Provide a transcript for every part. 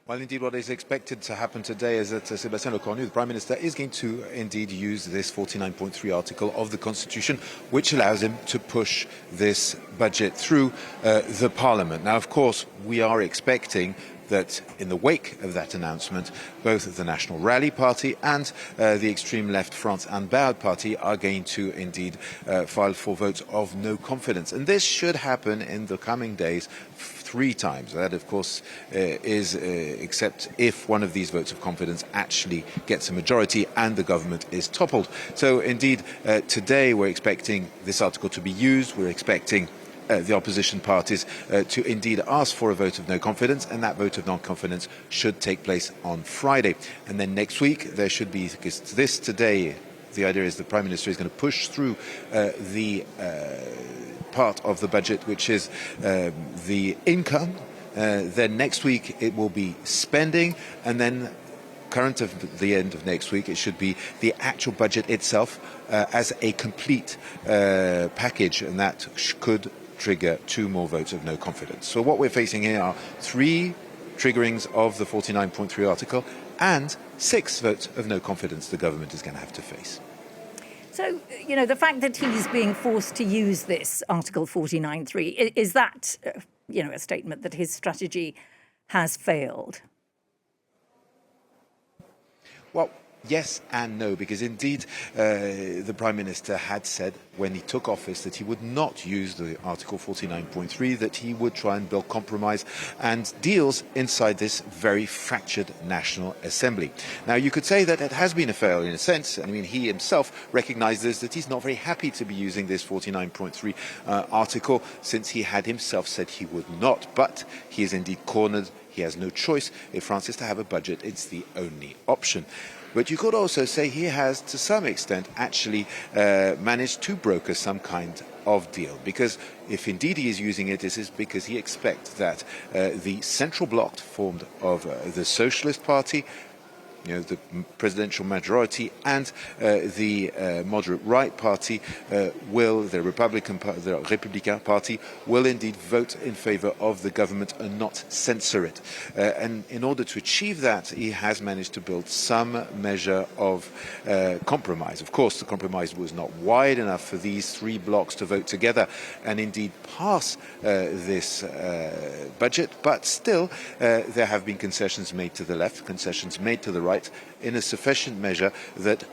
Well, indeed, what is expected to happen today is that Sebastien Lecornu, the Prime Minister, is going to indeed use this 49.3 article of the Constitution, which allows him to push this budget through the Parliament. Now, of course, we are expecting that in the wake of that announcement, both the National Rally Party and the extreme left France Unbowed party are going to indeed file for votes of no confidence. And this should happen in the coming days 3 times. That, of course, is except if one of these votes of confidence actually gets a majority and the government is toppled. So indeed, today we're expecting this article to be used. We're expecting the opposition parties to indeed ask for a vote of no confidence, and that vote of no confidence should take place on Friday. And then next week there should be, because this today, the idea is the Prime Minister is going to push through the part of the budget which is the income. Then next week it will be spending, and then current of the end of next week, it should be the actual budget itself as a complete package, and that could trigger 2 more votes of no confidence. So what we're facing here are 3 triggerings of the 49.3 article and 6 votes of no confidence the government is going to have to face. So, you know, the fact that he's being forced to use this Article 49.3, is that, you know, a statement that his strategy has failed? Well, yes and no, because indeed the Prime Minister had said when he took office that he would not use the Article 49.3, that he would try and build compromise and deals inside this very fractured National Assembly. Now, you could say that it has been a failure in a sense. I mean, he himself recognises that he's not very happy to be using this 49.3 article, since he had himself said he would not. But he is indeed cornered. He has no choice. If France is to have a budget, it's the only option. But you could also say he has, to some extent, actually managed to broker some kind of deal. Because if indeed he is using it, this is because he expects that the central bloc formed of the Socialist Party, you know, the presidential majority, and the moderate right party the Republican Party will indeed vote in favor of the government and not censor it. And in order to achieve that, he has managed to build some measure of compromise. Of course, the compromise was not wide enough for these 3 blocs to vote together and indeed pass this budget, but still there have been concessions made to the left, concessions made to the right, in a sufficient measure that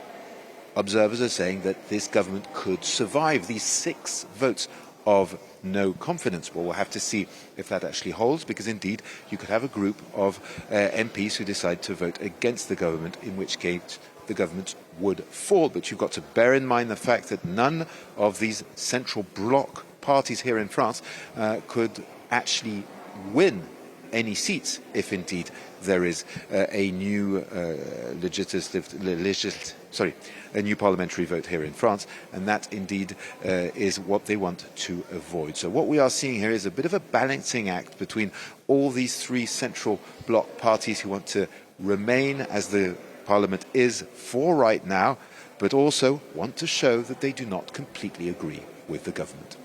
observers are saying that this government could survive these 6 votes of no confidence. Well, we'll have to see if that actually holds, because indeed you could have a group of MPs who decide to vote against the government, in which case the government would fall. But you've got to bear in mind the fact that none of these central bloc parties here in France could actually win any seats if indeed there is a new a new parliamentary vote here in France, and that indeed is what they want to avoid. So what we are seeing here is a bit of a balancing act between all these 3 central bloc parties who want to remain as the parliament is for right now, but also want to show that they do not completely agree with the government.